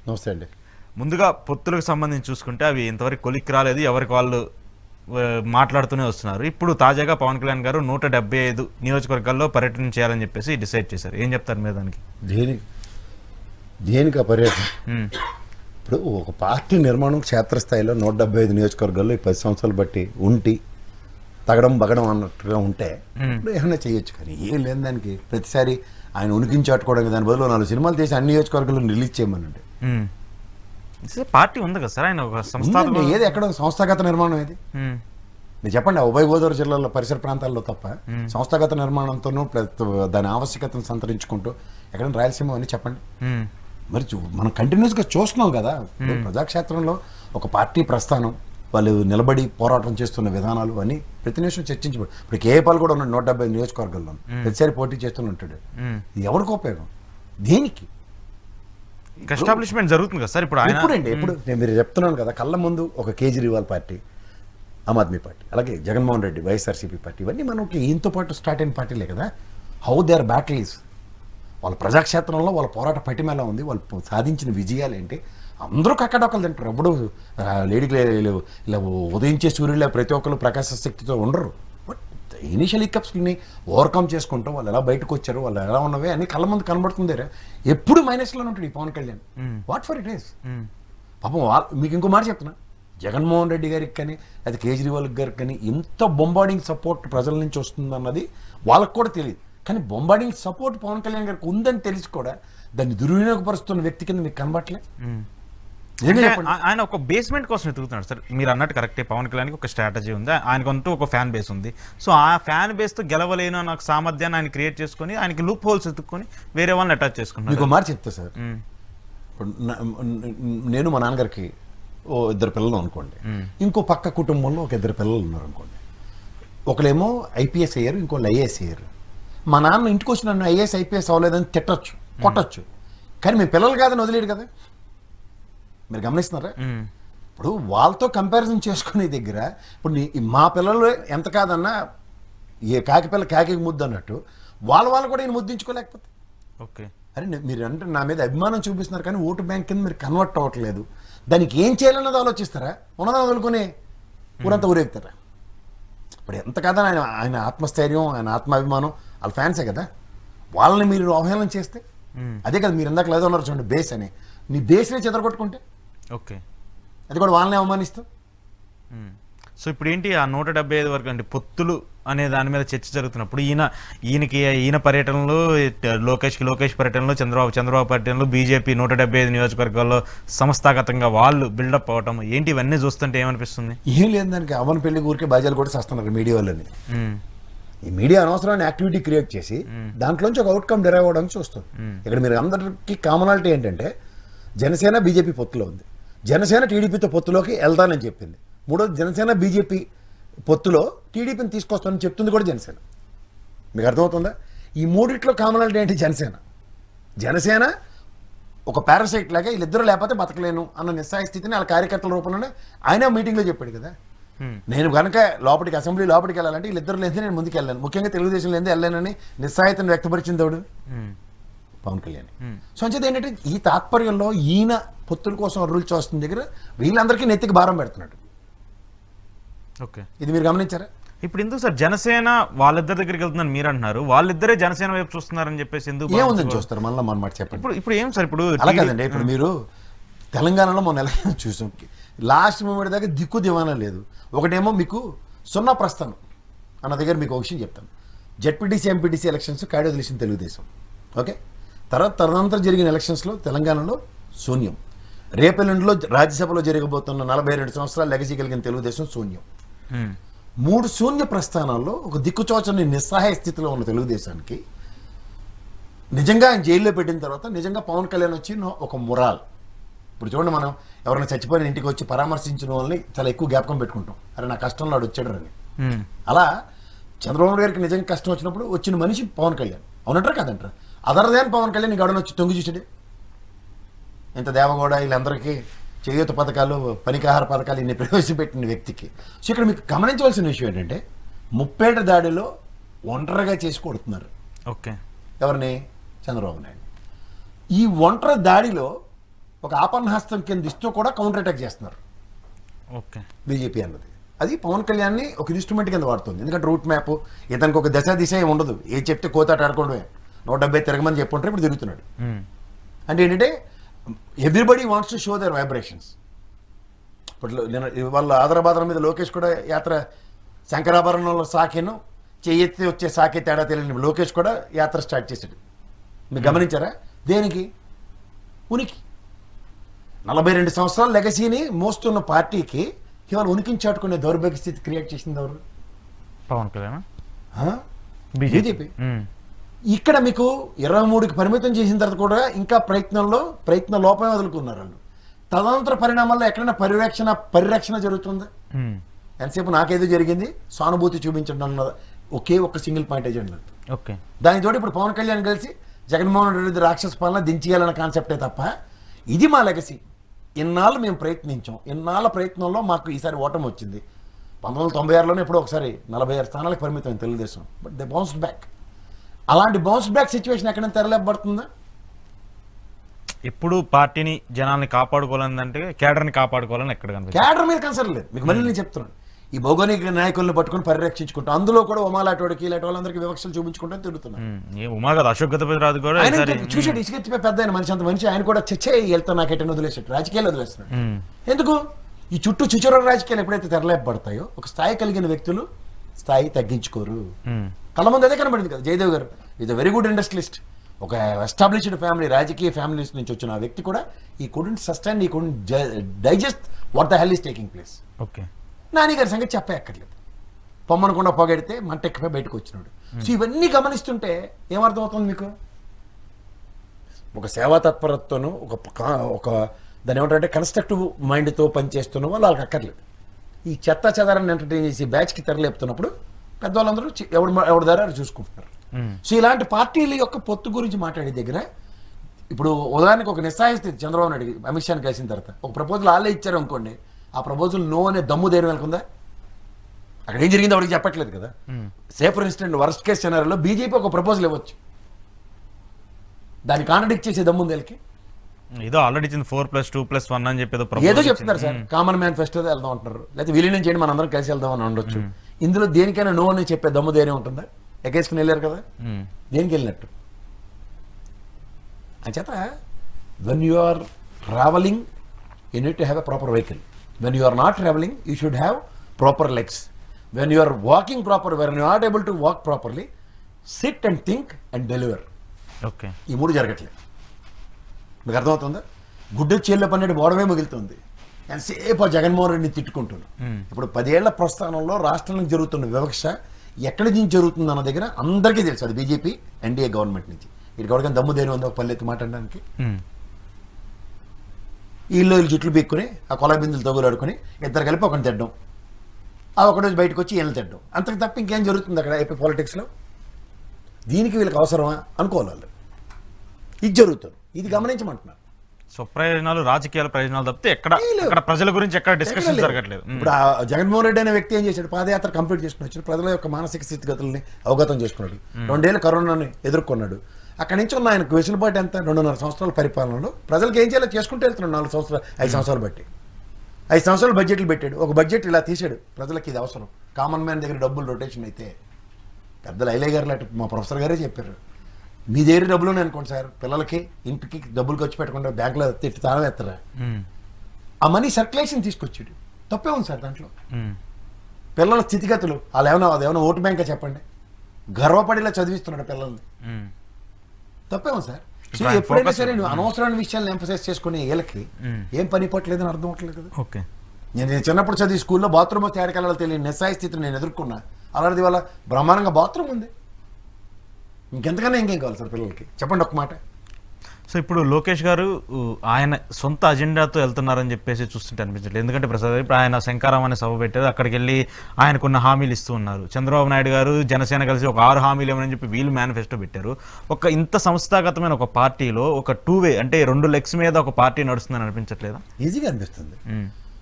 నమస్తే అండి. ముందుగా పొత్తులకు సంబంధించి చూసుకుంటే అవి ఇంతవరకు కొలిక్కి రాలేదు, ఎవరికి వాళ్ళు మాట్లాడుతూనే వస్తున్నారు. ఇప్పుడు తాజాగా పవన్ కళ్యాణ్ గారు 175 నియోజకవర్గాల్లో పర్యటన చేయాలని చెప్పేసి డిసైడ్ చేశారు. ఏం చెప్తారు మీరు దానికి? దేనికి పర్యటన? ఇప్పుడు ఒక పార్టీ నిర్మాణం క్షేత్రస్థాయిలో 175 నియోజకవర్గాల్లో ఈ 10 సంవత్సరాలు బట్టి ఉండి తగడం బగడం అన్నట్టుగా ఉంటే ఏమైనా చేయొచ్చు. కానీ ఏం లేదు దానికి. ప్రతిసారి ఆయన ఉనికిని చాటుకోవడానికి దాని బదులు 4 సినిమాలు తీసి అన్ని నియోజకవర్గాల్లో రిలీజ్ చేయమనండి. పార్టీ ఉంది కదా సార్, ఆయన ఒక సంస్థ ఏది ఎక్కడ సంస్థాగత నిర్మాణం ఏది మీరు చెప్పండి. ఉభయ గోదావరి జిల్లాలో పరిసర ప్రాంతాల్లో తప్ప సంస్థాగత నిర్మాణంతోనూ దాని ఆవశ్యకతను సంతరించుకుంటూ ఎక్కడైనా రాయలసీమ అని చెప్పండి. మరి మనం కంటిన్యూస్గా చూస్తున్నాం కదా. ప్రజాక్షేత్రంలో ఒక పార్టీ ప్రస్థానం, వాళ్ళు నిలబడి పోరాటం చేస్తున్న విధానాలు అని ప్రతి నిమిషం చర్చించబడి. ఇప్పుడు కేఏపాల్ కూడా ఉన్నాడు 175 నియోజకవర్గాల్లో, ప్రతిసారి పోటీ చేస్తూనే ఉంటాడు. ఇది ఎవరికి ఉపయోగం? దేనికి? ఎస్టాబ్లిష్మెంట్ జరుగుతుంది కదా సార్. ఇప్పుడు ఎప్పుడు నేను మీరు చెప్తున్నాను కదా, కళ్ళ ముందు ఒక కేజ్రీవాల్ పార్టీ, ఆమ్ ఆద్మీ పార్టీ, అలాగే జగన్మోహన్ రెడ్డి వైఎస్ఆర్సీపీ పార్టీ, ఇవన్నీ మనకి ఈయనతో పాటు స్టార్ట్ అయిన పార్టీలే కదా. హౌ దే ఆర్ బ్యాటిల్స్, వాళ్ళ ప్రజాక్షేత్రంలో వాళ్ళ పోరాట పటిమేలా ఉంది, వాళ్ళు సాధించిన విజయాలు ఏంటి, అందరూ కక్కడొక్కలు తింటారు. ఎప్పుడు లేడీకి ఇలా ఉదయించే సూర్యులే ప్రతి ఒక్కరు ప్రకాశ శక్తితో ఉండరు. బట్ ఇనిషియల్ హికప్స్ని ఓవర్కమ్ చేసుకుంటూ వాళ్ళు ఎలా బయటకు వచ్చారు, వాళ్ళు ఎలా ఉన్నవే అని కళ్ళ ముందు కనబడుతుంది. ఎప్పుడు మైనస్లో ఉంటాడు ఈ Pawan Kalyan. What for it is? పాపం మీకు ఇంకో మాట చెప్తున్నా, జగన్మోహన్ రెడ్డి గారికి కానీ అది కేజ్రీవాల్ గారికి కానీ ఎంత బొంబార్డింగ్ సపోర్ట్ ప్రజల నుంచి వస్తుందన్నది వాళ్ళకు కూడా తెలియదు. కానీ బొంబార్డింగ్ సపోర్ట్ పవన్ కళ్యాణ్ గారికి ఉందని తెలిసి కూడా దాన్ని దుర్వినియోగపరుస్తున్న వ్యక్తి కింద మీకు కనబట్లే. ఆయన ఒక బేస్మెంట్ కోసం ఎదుగుతున్నాడు సార్. మీరు అన్నట్టు కరెక్టే, పవన్ కళ్యాణ్కి ఒక స్ట్రాటజీ ఉంది, ఆయనకంటూ ఒక ఫ్యాన్ బేస్ ఉంది. సో ఆ ఫ్యాన్ బేస్తో గెలవలేను నాకు సామర్థ్యాన్ని ఆయన క్రియేట్ చేసుకుని ఆయనకి లూప్ హోల్స్ ఎత్తుక్కొని వేరే వాళ్ళని అటాచ్ చేసుకున్నాను. మీకు మాట చెప్తా సార్. ఇప్పుడు నేను మా నాన్నగారికి 2 పిల్లలు అనుకోండి, ఇంకో పక్క కుటుంబంలో ఒక 2 పిల్లలు ఉన్నారు అనుకోండి. ఒకళ్ళేమో ఐపీఎస్ అయ్యారు, ఇంకోళ్ళు ఐఏఎస్ అయ్యారు. మా నాన్న ఇంటికి వచ్చి నన్ను ఐఏఎస్ ఐపీఎస్ అవ్వలేదని తిట్టచ్చు, కొట్టచ్చు, కానీ మేము పిల్లలు కాదని వదిలేడు కదా. మీరు గమనిస్తున్నారా? ఇప్పుడు వాళ్ళతో కంపారిజన్ చేసుకునే దగ్గర ఇప్పుడు మా పిల్లలు ఎంత కాదన్నా ఏ కాకి పిల్ల కాకి ముద్దు అన్నట్టు వాళ్ళు కూడా ఈయన ముద్దించుకోలేకపోతే ఓకే. అరే మీరు అంటే నా మీద అభిమానం చూపిస్తున్నారు కానీ ఓటు బ్యాంక్ కింద మీరు కన్వర్ట్ అవ్వట్లేదు. దానికి ఏం చేయాలన్నది ఆలోచిస్తారా? ఉన్నదా వదులుకొని ఊరంతా ఊరేగుతారా? ఇప్పుడు ఎంత కాదని ఆయన ఆత్మస్థైర్యం, ఆయన ఆత్మాభిమానం, వాళ్ళ ఫ్యాన్సే కదా. వాళ్ళని మీరు అవహేళన చేస్తే అదే కదా మీరు ఇందాక లేదో ఉన్నారు చూడండి, బేస్ అని. నీ బేస్నే చెదరగొట్టుకుంటే ఓకే, అది కూడా వాళ్ళని అవమానిస్తాం. సో ఇప్పుడు ఏంటి ఆ 175 వరకు అంటే పొత్తులు అనే దాని మీద చర్చ జరుగుతున్నప్పుడు ఈయన పర్యటనలో లోకేష్ పర్యటనలో చంద్రబాబు పర్యటనలో బీజేపీ 175 నియోజకవర్గాల్లో సంస్థాగతంగా వాళ్ళు బిల్డప్ అవటం ఏంటి, ఇవన్నీ చూస్తుంటే ఏమనిపిస్తుంది? ఏం లేదు, దానికి అవన్ పెళ్లి ఊరికే బాజాలు కూడా చేస్తున్నారు మీడియా వాళ్ళని. ఈ మీడియా అనవసరమైన యాక్టివిటీ క్రియేట్ చేసి దాంట్లోంచి ఒక అవుట్కమ్ డెరైవ్ అవ్వడానికి చూస్తుంది. ఇక్కడ మీరు అందరికీ కామనాలిటీ ఏంటంటే జనసేన బీజేపీ పొత్తులో ఉంది, జనసేన టీడీపీతో పొత్తులోకి వెళ్తానని చెప్పింది. మూడోది జనసేన బీజేపీ పొత్తులో టీడీపీని తీసుకొస్తానని చెప్తుంది కూడా జనసేన. మీకు అర్థమవుతుందా? ఈ మూడిట్లో కామనాలిటీ ఏంటి? జనసేన ఒక పారాసైట్ లాగా వీళ్ళిద్దరూ లేకపోతే బతకలేను అన్న నిస్సాయ స్థితిని వాళ్ళ కార్యకర్తల రూపంలోనే ఆయన మీటింగ్లో చెప్పాడు కదా. నేను కనుక అసెంబ్లీ లోపలికి వెళ్ళాలంటే వీళ్ళిద్దరు లేదు, నేను ముందుకు వెళ్ళాను, ముఖ్యంగా తెలుగుదేశం లేదు వెళ్ళానని నిస్సాయితను వ్యక్తపరిచింది ఎవడు? పవన్ కళ్యాణ్. సో అంచేది ఏంటంటే ఈ తాత్పర్యంలో ఈయన పొత్తుల కోసం రూల్ చేస్తున్న దగ్గర వీళ్ళందరికీ నెత్తికి భారం పెడుతున్నాడు. ఓకే, ఇది మీరు గమనించారా? ఇప్పుడు ఎందుకు సార్ జనసేన వాళ్ళిద్దరి దగ్గరికి వెళ్తుందని మీరు అంటున్నారు, వాళ్ళిద్దరే జనసేన వైపు చూస్తున్నారని చెప్పేసి ఎందుకు ఏముందని చూస్తారు? మళ్ళీ మన మాట చెప్పండి. ఇప్పుడు ఏం సార్, ఇప్పుడు అలా కదండి. ఇప్పుడు మీరు తెలంగాణలో మొన్న ఎలక్షన్ చూసాం, లాస్ట్ మూమెంట్ దాకా దిక్కు దివానా లేదు. ఒకటేమో మీకు 0 ప్రస్థానం అన్న దగ్గర మీకు ఒక విషయం చెప్తాను. జెడ్పీటీసీ ఎంపీటీసీ ఎలక్షన్స్ కాడి వదిలేసిన తెలుగుదేశం. ఓకే, తదనంతరం జరిగిన ఎలక్షన్స్లో తెలంగాణలో శూన్యం. రేపెల్లుండిలో రాజ్యసభలో జరగబోతున్న 42 సంవత్సరాల లెగసీ కలిగిన తెలుగుదేశం శూన్యం. 3 శూన్య ప్రస్థానాల్లో ఒక దిక్కుచోచని నిస్సహాయ స్థితిలో ఉన్న తెలుగుదేశానికి నిజంగా ఆయన జైల్లో పెట్టిన తర్వాత నిజంగా పవన్ కళ్యాణ్ వచ్చి ఒక మొరాల్. ఇప్పుడు చూడండి, మనం ఎవరైనా చచ్చిపోయిన ఇంటికి వచ్చి పరామర్శించిన వాళ్ళని చాలా ఎక్కువ జ్ఞాపకం పెట్టుకుంటాం, అరే నా కష్టంలో వాడు వచ్చాడు అని. అలా చంద్రబాబు గారికి నిజంగా కష్టం వచ్చినప్పుడు వచ్చిన మనిషి పవన్ కళ్యాణ్. అవునంటారా కాదంటారా? అదర్దేన్ పవన్ కళ్యాణ్ ఈ గడవని వచ్చి తొంగి చూసాడే. ఇంత దేవగౌడ వీళ్ళందరికీ చేయూత పథకాలు, పనికాహార పథకాలు ఇన్ని ప్రవేశపెట్టిన వ్యక్తికి. సో ఇక్కడ మీకు గమనించవలసిన విషయం ఏంటంటే ముప్పేట దాడిలో ఒంటరిగా చేసి కొడుతున్నారు. ఓకే, ఎవరిని? చంద్రబాబు నాయుడు. ఈ ఒంటరి దాడిలో ఒక ఆపన్నహస్తం కింద ఇస్తూ కూడా కౌంటర్ అటాక్ చేస్తున్నారు ఓకే బీజేపీ అన్నది. అది పవన్ కళ్యాణ్ని ఒక ఇన్స్ట్రుమెంట్ కింద వాడుతుంది. ఎందుకంటే రూట్ మ్యాప్ ఇతనికి ఒక దిశ ఏమి ఉండదు. ఏది చెప్తే కోతాట ఆడుకోవడమే. 170 తిరగమని చెప్పుంటారు, ఇప్పుడు తిరుగుతున్నాడు. అంటే ఏంటంటే everybody wants to show their vibrations. ఇప్పుడు వాళ్ళ ఆదరాబాదర మీద లోకేష్ కూడా యాత్ర, శంకరాభరణంలో సాకేను చెయ్యెత్తి వచ్చే సాకే తేడా తెలియని లోకేష్ కూడా యాత్ర స్టార్ట్ చేశాడు. మీరు గమనించారా? దేనికి? ఉనికి. 42 సంవత్సరాల లెగసీని మోస్తున్న పార్టీకి ఇవాళ ఉనికిని చాటుకునే దౌర్భాగ్య స్థితి క్రియేట్ చేసింది ఎవరు? పవన్ కళ్యాణ్, బీజేపీ. ఇక్కడ మీకు 23కి పరిమితం చేసిన తర్వాత కూడా ఇంకా ప్రయత్న లోపమే వదులుకున్నారు వాళ్ళు. తదనంతర పరిణామాల్లో ఎక్కడైనా పరిరక్షణ జరుగుతుందా? ఎంతసేపు నాకేదో జరిగింది సానుభూతి చూపించడం అన్నది ఒకే ఒక్క సింగిల్ పాయింట్ ఎజెండా. ఓకే, దానితోటి ఇప్పుడు పవన్ కళ్యాణ్ కలిసి జగన్మోహన్ రెడ్డి రాక్షస పాలన దించేయాలన్న కాన్సెప్టే తప్ప ఇది మా లెగసీ. ఇన్నాళ్ళు మేము ప్రయత్నించాం, ఇన్నాళ్ళ ప్రయత్నంలో మాకు ఈసారి ఓటమి వచ్చింది. 1996లోనే ఎప్పుడో ఒకసారి 46 స్థానాలకు పరిమితం Telugu Desam, but they bounced back. అలాంటి బౌన్స్ బ్యాక్ సిచ్యువేషన్ ఎక్కడైనా తెరలేపబడుతుందా? ఎప్పుడు పార్టీని జనాల్ని కాపాడుకోవాలంటే కేడర్ని కాపాడుకోవాలని ఎక్కడ కనిపిస్తుంది? క్యాడర్ మీద కన్సర్న్ లేదు. మీకు మళ్ళీ నేను చెప్తున్నాను, ఈ భౌగోళిక నాయకులను పట్టుకుని పరిరక్షించుకుంటాం. అందులో కూడా ఉమాలాటోడికి ఇలాంటి వాళ్ళందరికీ వివక్షలు చూపించుకుంటూ తిరుగుతున్నాను. ఉమా కదా, అశోక్ గజపతిరాజు కూడా ఆయన చూసాడు ఇసుకెత్తిపోయి పెద్ద ఆయన మనిషి, అంత మనిషి. ఆయన కూడా చచ్చే వెళ్తా నాకెటని వదిలేసాడు, రాజకీయాలు వదిలేస్తున్నాడు. ఎందుకు? ఈ చుట్టూ చుచుర రాజకీయాలు ఎప్పుడైతే తెరలేపబడతాయో ఒక స్థాయి కలిగిన వ్యక్తులు స్థాయి తగ్గించుకోరు. కళ్ళ ముందు అదే కనబడింది కదా. జయదేవ్ గారు is a very good industrialist, ఒక ఎస్టాబ్లిష్డ్ ఫ్యామిలీ, రాజకీయ ఫ్యామిలీస్ నుంచి వచ్చిన ఆ వ్యక్తి కూడా ఈ కుడెంట్ సస్టైన్, ఈ couldn't digest what the hell is taking place. Okay, Nani గారి సంగతి చెప్పక్కర్లేదు. పొమ్మనకుండా పొగడితే మంట ఎక్కిపోయి బయటకు వచ్చినాడు. సో ఇవన్నీ గమనిస్తుంటే ఏమర్థమవుతుంది మీకు? ఒక సేవా తత్పరతతోనూ ఒక దాని ఏమంటారంటే కన్స్ట్రక్టివ్ మైండ్తో పనిచేస్తున్న వాళ్ళు వాళ్ళకి అక్కర్లేదు. ఈ చెత్త చెదారాన్ని ఎంటర్టైన్ చేసి బ్యాచ్కి తెరలేపుతున్నప్పుడు పెద్దవాళ్ళందరూ ఎవరి ద్వారా చూసుకుంటున్నారు. సో ఇలాంటి పార్టీల యొక్క పొత్తు గురించి మాట్లాడే దగ్గర ఇప్పుడు ఉదాహరణకు ఒక నిస్సాయ స్థితి చంద్రబాబు నాయుడు అమిత్ షాని కలిసిన తర్వాత ఒక ప్రపోజల్ వాళ్ళే ఇచ్చారు అనుకోండి, ఆ ప్రపోజల్ నో అనే దమ్ము ధైర్యం వెళ్తుందా? అక్కడ ఏం జరిగిందో వాడికి చెప్పట్లేదు కదా. Say for instant worst case సినారియోలో బీజేపీ ఒక ప్రపోజల్ ఇవ్వచ్చు, దాన్ని కాంట్రడిక్ట్ చేసే దమ్ము ఉంది వాళ్ళకి. ఏదో ఆల్రెడీ ఇచ్చింది 4+2+1 అని చెప్పి ఏదో చెప్తున్నారు సార్. కామన్ మేనిఫెస్టో వెళ్దాం అంటున్నారు, లేకపోతే విలీనం చేయండి మన అందరం కలిసి వెళ్దాం అని ఉండొచ్చు. ఇందులో దేనికైనా నో అని చెప్పే దమ్ము ధైర్యం ఉంటుందా? ఎగేసుకుని వెళ్ళారు కదా, దేనికి వెళ్ళినట్టు? అంచేత when you are travelling you need to have a proper vehicle. When you are not travelling you should have proper legs. When you are walking proper, when you not able to walk properly, sit and think and deliver. Okay, ఈ మూడు జరగట్లేదు. మీకు అర్థమవుతుందా? గుడ్డ చీళ్ళ పన్నెండు బోడమే మిగులుతుంది. ఎంతసేపు ఆ జగన్మోహన్ రెడ్డిని తిట్టుకుంటున్నాను. ఇప్పుడు 10 ఏళ్ల ప్రస్థానంలో రాష్ట్రంలో జరుగుతున్న వివక్ష ఎక్కడి నుంచి జరుగుతుంది అన్న దగ్గర అందరికీ తెలుసు. అది బీజేపీ ఎన్డీఏ గవర్నమెంట్ నుంచి. వీడికి ఎవరికైనా దమ్ము దేని ఉందో ఒక పల్లెత్తి మాట్లాడడానికి? వీళ్ళు జుట్లు పీక్కుని ఆ కొల బిందులు తగులాడుకుని ఇద్దరు కలిపి ఒకరిని తిట్టడం, ఆ ఒకరోజు బయటకు వచ్చి వీళ్ళని తిట్టడం, అంతకు తప్ప ఇంకేం జరుగుతుంది అక్కడ ఏపీ పాలిటిక్స్లో? దీనికి వీళ్ళకి అవసరమా అనుకోవాలి వాళ్ళు. ఇది జరుగుతుంది, ఇది గమనించమంటున్నారు. స్వప్రయోజనాలు, రాజకీయాల ప్రయోజనాలు తప్పితే ఎక్కడ ప్రజల గురించి ఎక్కడ డిస్కషన్ జరగట్లేదు. ఇప్పుడు ఆ జగన్మోహన్ రెడ్డి అనే వ్యక్తి ఏం చేశాడు? పాదయాత్ర కంప్లీట్ చేసుకుని వచ్చాడు, ప్రజల యొక్క మానసిక స్థితిగతుల్ని అవగతం చేసుకున్నాడు, 2 ఏళ్ళు కరోనాని ఎదుర్కొన్నాడు. అక్కడి నుంచి ఉన్న ఆయనకు వెసులుబాటు ఎంత? 2.5 సంవత్సరాల పరిపాలనలో ప్రజలకు ఏం చేయాలో చేసుకుంటూ వెళ్తున్నాడు. 5 సంవత్సరాలు బట్టి 5 సంవత్సరాలు బడ్జెట్లు పెట్టాడు. ఒక బడ్జెట్ ఇలా తీసాడు, ప్రజలకు ఇది అవసరం. కామన్ మ్యాన్ దగ్గర డబ్బులు రొటేషన్ అయితే పెద్దలు ఐలయ్య గారు లాంటి మా ప్రొఫెసర్ గారే చెప్పారు, మీ దగ్గర డబ్బులు అనుకోండి సార్, పిల్లలకి ఇంటికి డబ్బులు ఖర్చు పెట్టకుండా బ్యాంకులో తిట్టి తాళం ఎత్తరా, ఆ మనీ సర్క్యులేషన్ తీసుకొచ్చాడు. తప్పే ఉంది సార్ దాంట్లో. పిల్లల స్థితిగతులు అదేమన్నా ఓటు బ్యాంకా చెప్పండి, గర్వపడేలా చదివిస్తున్నాడు పిల్లల్ని. తప్పే ఉంది సార్. సో ఎప్పుడైనా సరే నువ్వు అనవసరమైన విషయాలను ఎంఫసైజ్ చేసుకునే వీళ్ళకి ఏం పని పట్టలేదని అర్థం అవట్లేదు కదా. ఓకే, నేను చిన్నప్పుడు చదివి స్కూల్లో బాత్రూమ్ వస్తే ఏడకెళ్ళాలో తెలియని నిస్సాయ స్థితిని నేను ఎదుర్కొన్నా. అలాంటిది వల్ల బ్రహ్మాండంగా బాత్రూమ్ ఉంది. ఇంకెంతకన్నా ఇంకేం కావాలి సార్ పిల్లలకి? చెప్పండి ఒక్క మాట. సో ఇప్పుడు లోకేష్ గారు ఆయన సొంత అజెండాతో వెళ్తున్నారని చెప్పేసి చూస్తుంటే అనిపించట్లేదు. ఎందుకంటే ప్రసాద్ ఇప్పుడు ఆయన శంకారాం అనే సభ పెట్టారు, అక్కడికి వెళ్ళి ఆయనకున్న హామీలు ఇస్తూ ఉన్నారు. చంద్రబాబు నాయుడు గారు జనసేన కలిసి ఒక 6 హామీలు ఏమని చెప్పి వీళ్ళు మేనిఫెస్టో పెట్టారు. ఒక ఇంత సంస్థాగతమైన ఒక పార్టీలో ఒక 2 వే అంటే 2 లెగ్స్ మీద ఒక పార్టీ నడుస్తుందని అనిపించట్లేదా? ఈజీగా అనిపిస్తుంది.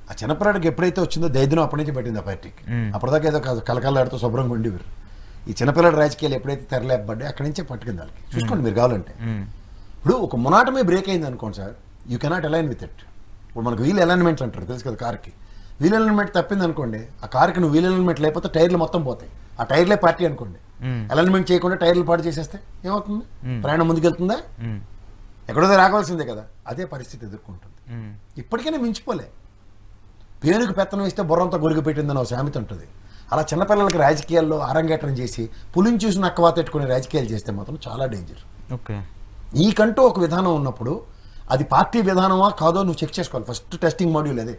ఆ చిన్నపిల్లాడికి ఎప్పుడైతే వచ్చిందో దైద్యం అప్పటి నుంచి పెట్టింది ఆ పార్టీకి. అప్పటిదాకా ఏదో కలకల్లాడుతూ శుభ్రంగా ఉండేవారు. ఈ చిన్నపిల్లడి రాజకీయాలు ఎప్పుడైతే తెరలేపబడ్డాయి అక్కడి నుంచే పట్టుకుంది వాళ్ళకి. చూసుకోండి మీరు కావాలంటే. ఇప్పుడు ఒక మొనాటమే బ్రేక్ అయింది అనుకోండి sir, you cannot align with it. ఇప్పుడు మనకు వీల్ అలైన్మెంట్స్ అంటారు తెలుసు కదా కార్కి. వీల్ అలైన్మెంట్ తప్పింది అనుకోండి, ఆ కార్కి నువ్వు వీల్ అలైన్మెంట్ లేకపోతే టైర్లు మొత్తం పోతాయి. ఆ టైర్లే పార్టీ అనుకోండి, అలైన్మెంట్ చేయకుండా టైర్లు పాటు చేసేస్తే ఏమవుతుంది? ప్రయాణం ముందుకెళ్తుందా? ఎక్కడో రావాల్సిందే కదా. అదే పరిస్థితి ఎదుర్కొంటుంది. ఇప్పటికైనా మించిపోలే. పేరుకు పెత్తనం ఇస్తే బుర్రంతా గొరిగి పెట్టిందని ఒక సామెత ఉంటుంది. అలా చిన్నపిల్లలకి రాజకీయాల్లో అరంగేట్రం చేసి పులిని చూసి నక్కవాత పెట్టుకునే రాజకీయాలు చేస్తే మాత్రం చాలా డేంజర్. ఓకే, నీకంటూ ఒక విధానం ఉన్నప్పుడు అది పార్టీ విధానమా కాదో నువ్వు చెక్ చేసుకోవాలి. ఫస్ట్ టెస్టింగ్ మాడ్యూల్ అదే.